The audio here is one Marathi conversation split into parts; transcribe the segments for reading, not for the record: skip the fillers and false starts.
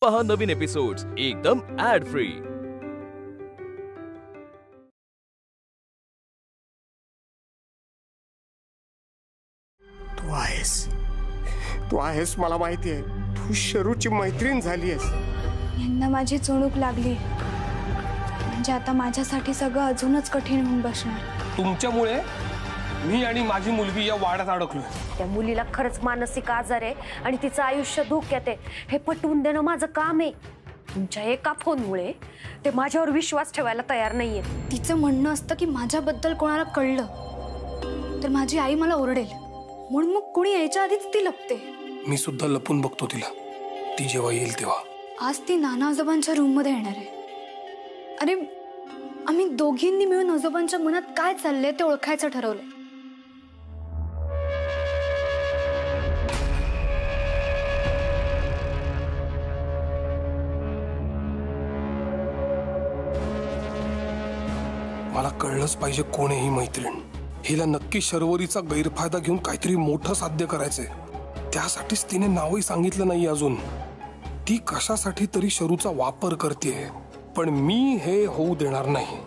पहा नवीन एपिसोड्स एकदम ऍड फ्री। तू आहेस मला माहिती आहे। तू शरूची मैत्रीण झाली आहेस। यांना माझी चुणूक लागली म्हणजे आता माझ्यासाठी सगळं अजूनच कठीण होऊन बसणार। तुमच्यामुळे मी आणि माझी मुलगी या वाड्यात अडकलोय। त्या मुलीला खरंच मानसिक आजार आहे आणि तिचं आयुष्य धोक्यात आहे हे पटवून देणं माझं काम आहे। तुमच्या एका फोनमुळे ते माझ्यावर विश्वास ठेवायला तयार नाहीये। तिचं म्हणणं असतं की माझ्याबद्दल कोणाला कळलं तर माझी आई मला ओरडेल, म्हणून मग कोणी यायच्या आधीच ती लपते। मी सुद्धा लपून बघतो तिला, ती जेव्हा येईल तेव्हा। आज ती नाना आजोबांच्या रूम मध्ये येणार आहे। अरे आम्ही दोघींनी मिळून आजोबांच्या मनात काय चाललंय ते ओळखायचं ठरवलं। मला कळलंच पाहिजे कोण आहे ही मैत्रीण। हिला नक्की शर्वरीचा गैरफायदा घेऊन काहीतरी मोठं साध्य करायचंय। त्यासाठीच तिने नावही सांगितलं नाही अजून। ती कशासाठी तरी शरूचा वापर करतेय, पण मी हे होऊ देणार नाही।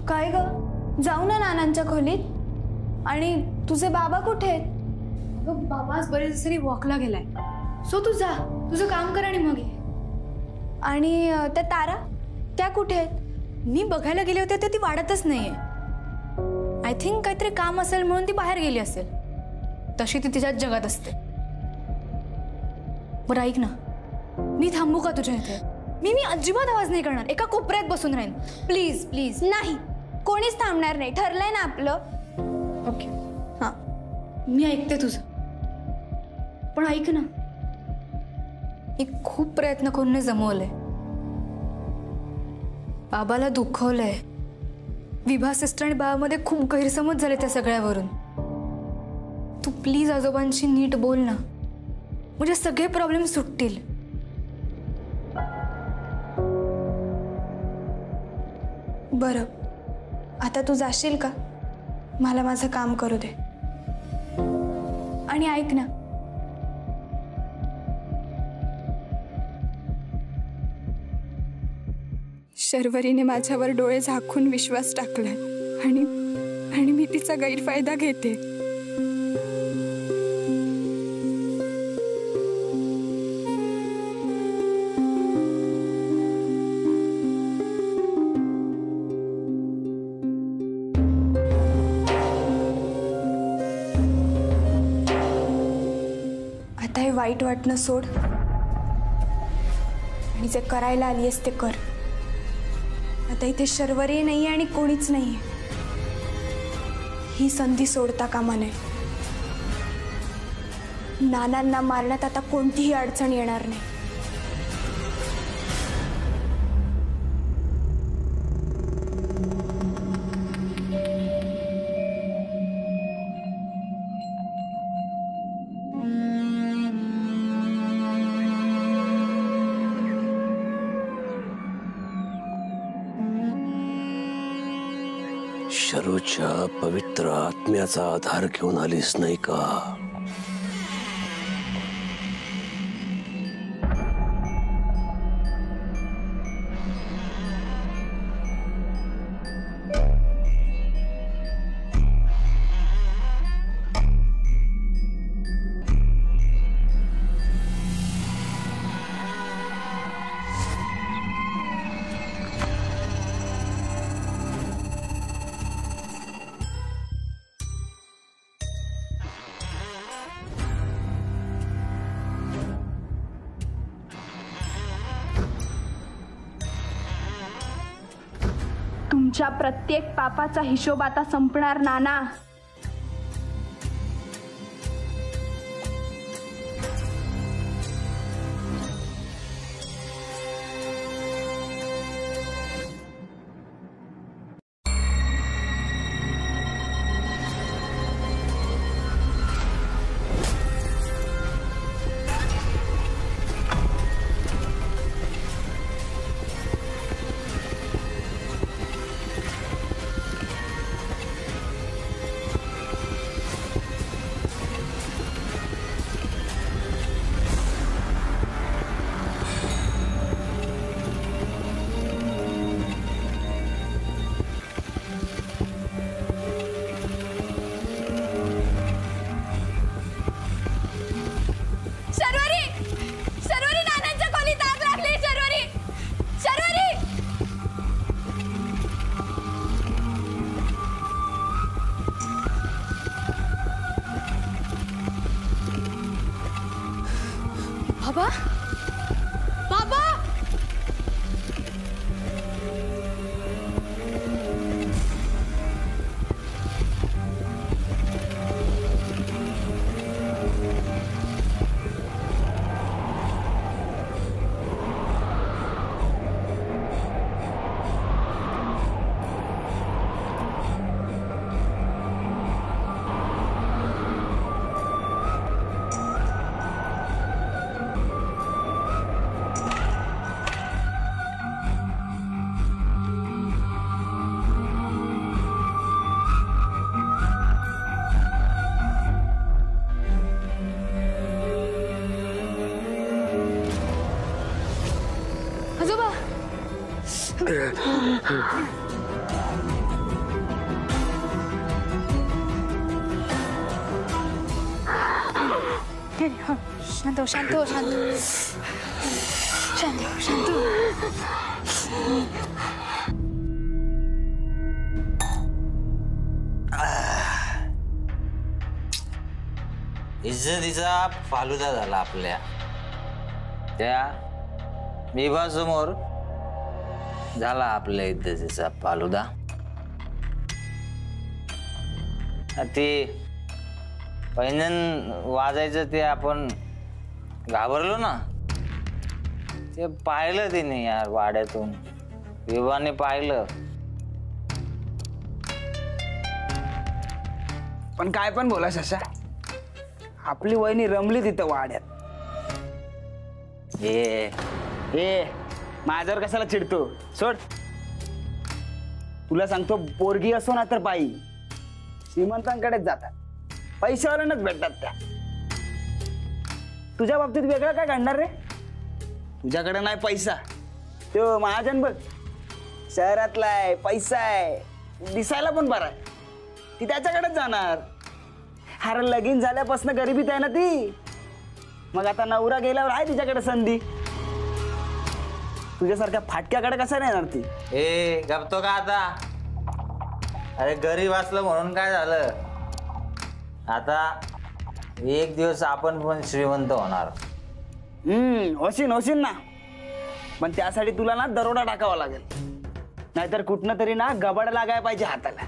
काय ग, जाऊ ना नानांच्या खोलीत। आणि तुझे बाबा कुठे आहेत? बाबा आज बरेच दिवसांनी वॉकला गेलाय, सो तू जा, तुझं काम कर आणि मग ये। आणि त्या तारा त्या कुठे आहेत? मी बघायला गेले होते तर ती वाढतच नाहीये। आय थिंक काहीतरी काम असेल म्हणून ती बाहेर गेली असेल, तशी ती तिच्याच जगात असते। बरं ऐक ना, मी थांबू का तुझ्या इथे? मी अजिबात आवाज नाही करणार, एका कोपऱ्यात बसून राहीन। Please please. नाही, कोणीच थांबणार नाही, ठरलंय ना आपलं। ओके हां, मी ऐकते तुझं, पण ऐक ना, मी खूप प्रयत्न करून जमवलंय, बाबाला दुखवलंय। विभा सिस्टर आणि बाबामध्ये खूप गैरसमज झाले त्या सगळ्यावरून। तू प्लीज आजोबांशी नीट बोल ना, म्हणजे सगळे प्रॉब्लेम सुटतील। बरं, आता तू जाशील का? मला माझं काम करू दे। आणि ऐक ना, शर्वरीने माझ्यावर डोळे झाकून विश्वास टाकलाय आणि मी तिचा गैरफायदा घेते। आता हे वाईट वाटणं सोड आणि जे करायला आलीयस ते कर। आता इथे शर्वरी नाही आणि कोणीच नाहीये, ही संधी सोडता कामा नये। नानांना मारण्यात आता कोणतीही अडचण येणार नाही। शरूच्या पवित्र आत्म्याचा आधार घेऊन आलीस नाही का? तुमच्या प्रत्येक पापाचा हिशोब आता संपणार नाना। आजोबा शांत हो, शांत हो, शांत हो. शांत हो, शांत हो. इज्जतीचा फालुदा झाला आपल्या त्या विभासमोर झाला आपल्या इज्जतीचा फालुदा. ते पैंजण वाजायचं ते आपण घाबरलो ना, ते पाहिलं तिने यार वाड्यातून, विभाने पाहिलं. पण काय पण बोला शशा, आपली वहिनी रमली तिथं वाड्यात. ए माझ्यावर कशाला चिडतो, सोड. तुला सांगतो, पोरगी असो ना तर बाई श्रीमंतांकडेच जातात, पैशावाल्यांनाच भेटतात त्या. तुझ्या बाबतीत वेगळं काय घडणार रे? तुझ्याकडे नाही पैसा, तो महाजन बघ शहरातला आहे, पैसा आहे, दिसायला पण बरा आहे, ती त्याच्याकडेच जाणार. अरे लगीन झाल्यापासून गरिबीत आहे ना ती, मग आता नवरा गेल्यावर आहे तिच्याकडे संधी. तुझ्यासारख्या फाटक्याकडे कसं येणार ती? ए गपतो का आता? अरे गरीब असलं म्हणून काय झालं, आता एक दिवस आपण पण श्रीमंत होणार. होशील ना, पण त्यासाठी तुला ना दरोडा टाकावा लागेल, नाहीतर कुठनं तरी ना गबाड लागायला पाहिजे हाताला.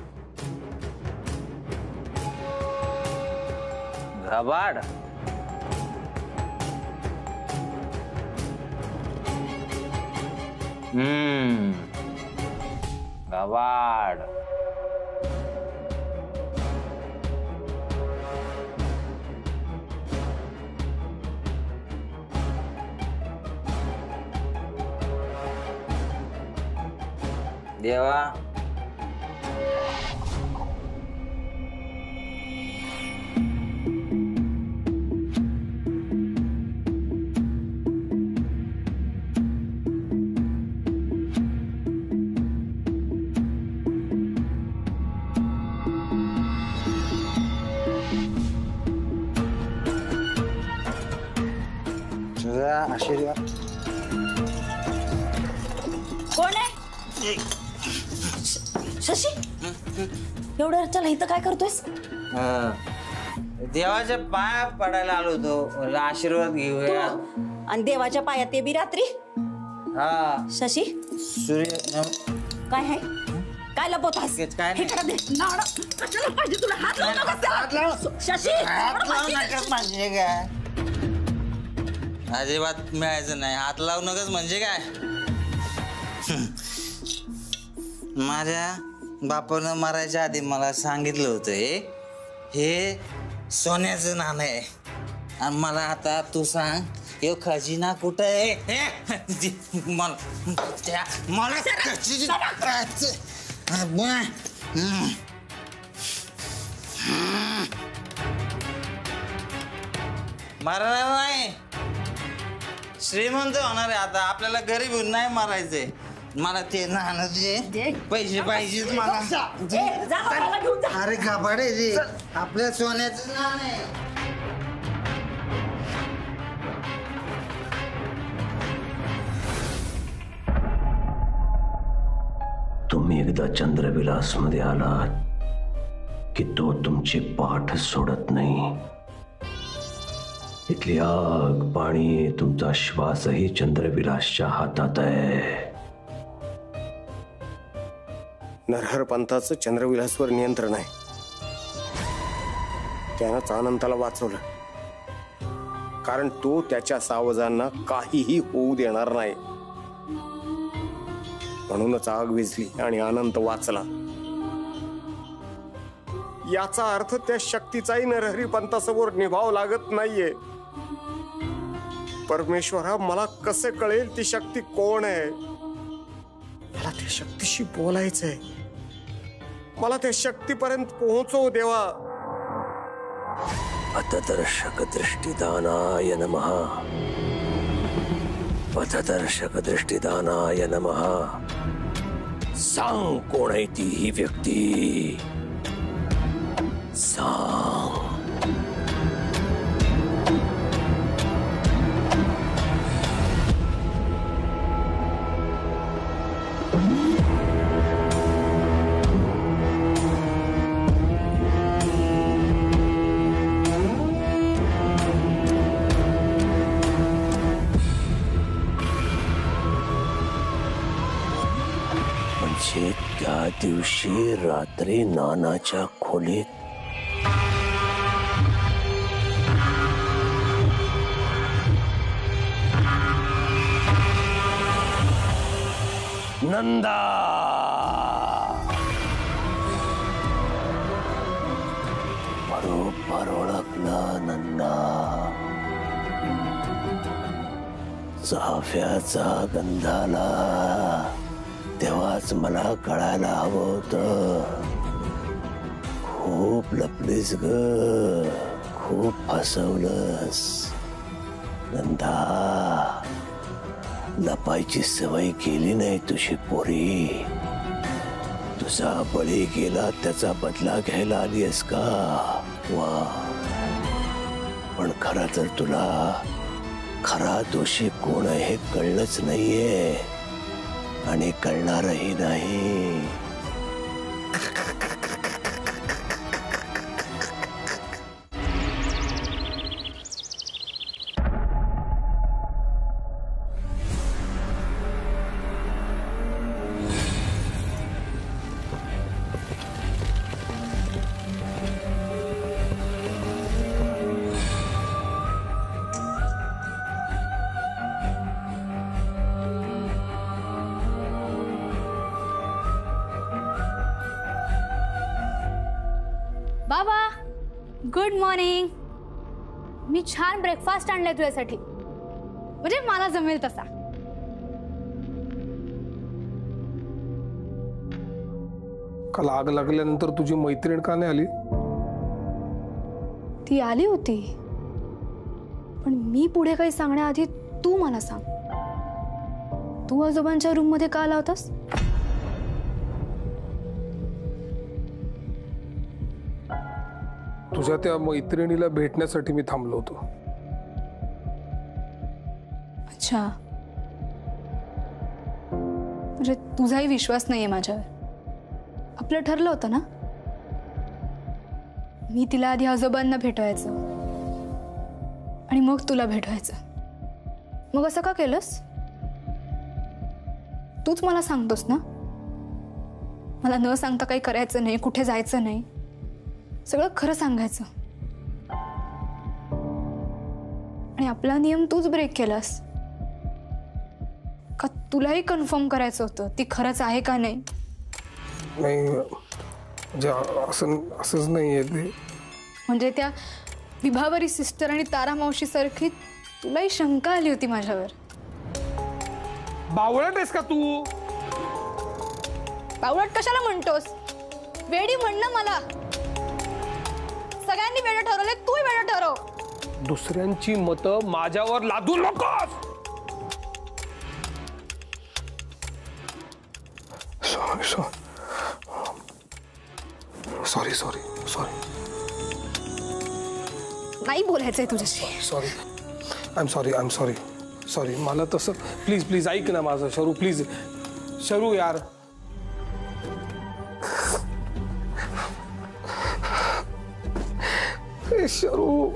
घबाड? घबाड. देवा तुझा आशीर्वाद. कोण आहे? शशी, एवढं चला इथं काय करतोयस? देवाच्या पाया पडायला आलो होतो, आशीर्वाद घेऊया. आणि देवाच्या पायात ते बी रात्री? हा. शशी सूर्य काय आहे? काय लपवतास? काय नाही. इकडं दे. नाडं. कशाला पाहिजे तुला? हात लावू नकोस त्याला. शशी म्हणजे काय? अजिबात मिळायचं नाही. हात लावू नकच म्हणजे काय? माझ्या बापानं मारायच्या आधी मला सांगितलं होतं हे सोन्याचं नाणं आहे. आणि मला आता तू सांग, हे खजिना कुठं आहे? मला मारणार नाही, श्रीमंत होणार आहे आता. आपल्याला गरीब नाही मारायचंय. मला ते नाणं दे, पैसे पाहिजेत मला. अरे घाबाडे रे, आपल्या सोन्याचं नाणं आहे. तुम्ही एकदा चंद्रविलास मध्ये आलात की तो तुमची पाठ सोडत नाही. इथली आग, पाणी, तुमचा श्वासही चंद्रविलासच्या हातात आहे. नरहर पंथाचं चंद्रविलासवर नियंत्रण आहे. त्यानं अनंताला वाचवलं, कारण तो त्याच्या सावजांना काहीही होऊ देणार नाही. म्हणूनच आग विझली आणि अनंत वाचला. याचा अर्थ त्या शक्तीचाही नरहरी पंथासमोर निभाव लागत नाहीये. परमेश्वरा, मला कसे कळेल ती शक्ती कोण आहे? मला त्या शक्तीशी बोलायचंय. मला त्या शक्तीपर्यंत पोहोचव देवा. अतदर्शक दृष्टिदानाय नमः. पथदर्शक दृष्टिदानाय नमः. सांग कोण आहे ती ही व्यक्ती, सांग. म्हणजे त्या दिवशी रात्री नानाच्या खोलीत नंदा बरोबर ओळखला. नंदा चाफ्याचा गंधाला तेव्हाच मला कळायला हवं होतं. खूप लपलीस ग, खूप फसवलंस. नंदा लपायची सवय केली नाही तुझी पोरी. तुझा बळी गेला त्याचा बदला घ्यायला आलीस का? वा. पण खरं तर तुला खरा दोषी कोण आहे हे कळलंच नाहीये आणि कळणारही नाही. बाबा गुड मॉर्निंग. मी छान ब्रेकफास्ट आणलाय तुझ्यासाठी, म्हणजे मला जमेल तसा. काल आग लागल्यानंतर तुझी मैत्रीण का नाही आली? ती आली होती, पण मी पुढे काही सांगण्याआधी तू मला सांग, तू आजोबांच्या रूम मध्ये का आला होतास? तुझ्या त्या मैत्रिणीला भेटण्यासाठी मी थांबलो होतो. अच्छा, म्हणजे तुझाही विश्वास नाहीये माझ्यावर. आपलं ठरलं होतं ना, मी तिला आधी आजोबांना भेटवायचं आणि मग तुला भेटवायचं. मग असं का केलंस? तूच मला सांगतोस ना, मला न सांगता काही करायचं नाही, कुठे जायचं नाही, सगळं खरं सांगायचं. आणि आपला नियम तूच ब्रेक केलास का? तुलाही कन्फर्म करायचं होतं ती खरंच आहे का नाही? नाही, असंच नाहीये ते. म्हणजे त्या विभावरी सिस्टर आणि तारा मावशी सारखी तुलाही शंका आली होती माझ्यावर. बावळट आहेस का तू? बावळट कशाला म्हणतोस? वेडी म्हणणं मला. सगळ्यांनी वेळ ठरवले, तूही वेळ ठरव. दुसऱ्यांची मतं माझ्यावर लादू नकोस. Sorry sorry sorry. नाही बोलायचंय तुझ्याशी. Sorry, I am sorry sorry. मला तसं प्लीज प्लीज ऐक ना माझं शरू, प्लीज शरू यार. शरू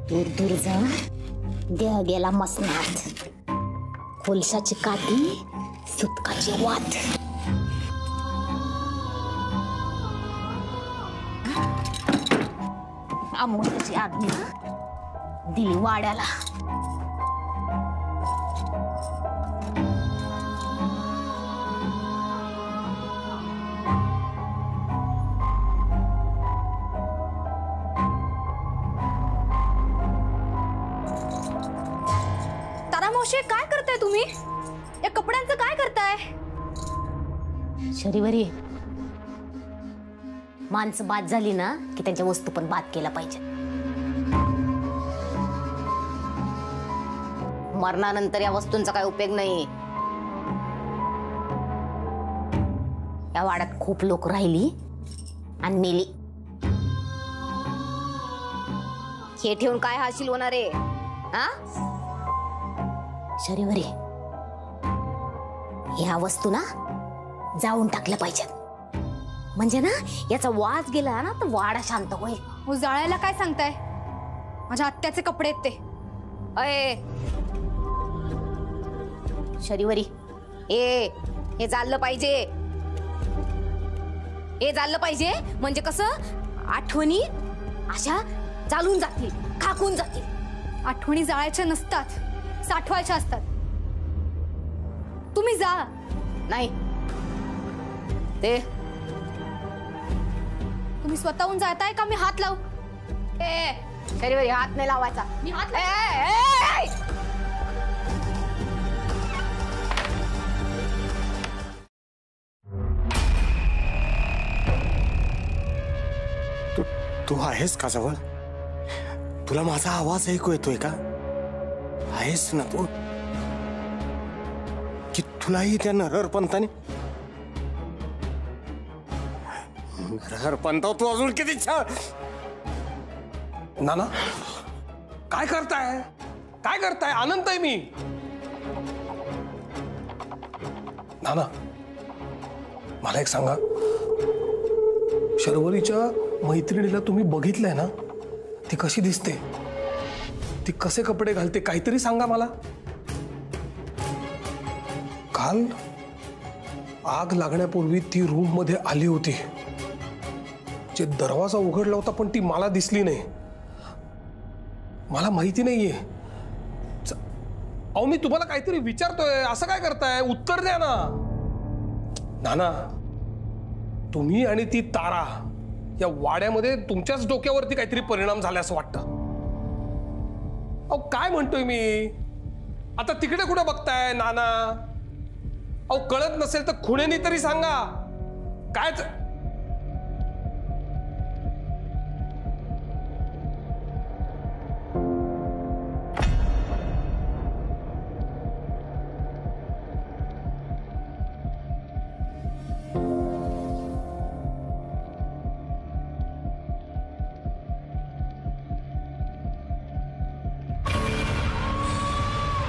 दूर दूर जा, देह गेला मसनात. कोलशाची काठी, सुतकाची वाट. अमोशाची आज्ञा दिली वाड्याला. मावशी काय करताय तुम्ही? या कपड्यांचं काय करताय? शरीवरी माणसं बाद झाली ना की त्यांच्या वस्तू पण बाद केल्या पाहिजे. मरणानंतर या वस्तूंचा काय उपयोग नाही. या वाड्यात खूप लोक राहिली आणि मेली. हे ठेवून काय हासिल होणार आहे? हा शरीवरी ह्या वस्तू ना जाळून टाकल्या पाहिजेत. म्हणजे ना याचा वास गेला ना तर वाडा शांत होईल. हो जाळायला काय सांगताय? माझ्या आत्याचे कपडे आहेत ते. अय शरीवरी हे चाललं पाहिजे. हे चाललं पाहिजे म्हणजे कसं आठवणी अशा चालून जातील, खाकून जातील. आठवणी जाळायच्या नसतात, साठवायच्या असतात. तुम्ही जा. नाही ते तुम्ही स्वतःहून जाताय का मी हात लावू? शरीवरी हात नाही लावायचा. मी हात तू आहेस का जवळ? तुला माझा आवाज ऐकू येतोय का? आहेस ना तू? की तुलाही त्या नरहरपंताने नरहरपंत तू अजून किती छान. नाना काय करताय? काय करताय? आनंद आहे मी. नाना मला एक सांगा, शर्वरीच्या मैत्रिणीला तुम्ही बघितलंय ना? ती कशी दिसते? ती कसे कपडे घालते? काहीतरी सांगा मला. काल आग लागण्यापूर्वी ती रूम मध्ये आली होती. जे दरवाजा उघडला होता पण ती मला दिसली नाही. मला माहिती नाहीये. अहो मी तुम्हाला काहीतरी विचारतोय, असं काय करताय? उत्तर द्या ना. नाना तुम्ही आणि ती तारा या वाड्यामध्ये तुमच्याच डोक्यावरती काहीतरी परिणाम झाला असं वाटतं. अहो काय म्हणतोय मी? आता तिकडे कुठे बघताय नाना? अहो कळत नसेल तर खुणेनी तरी सांगा. काय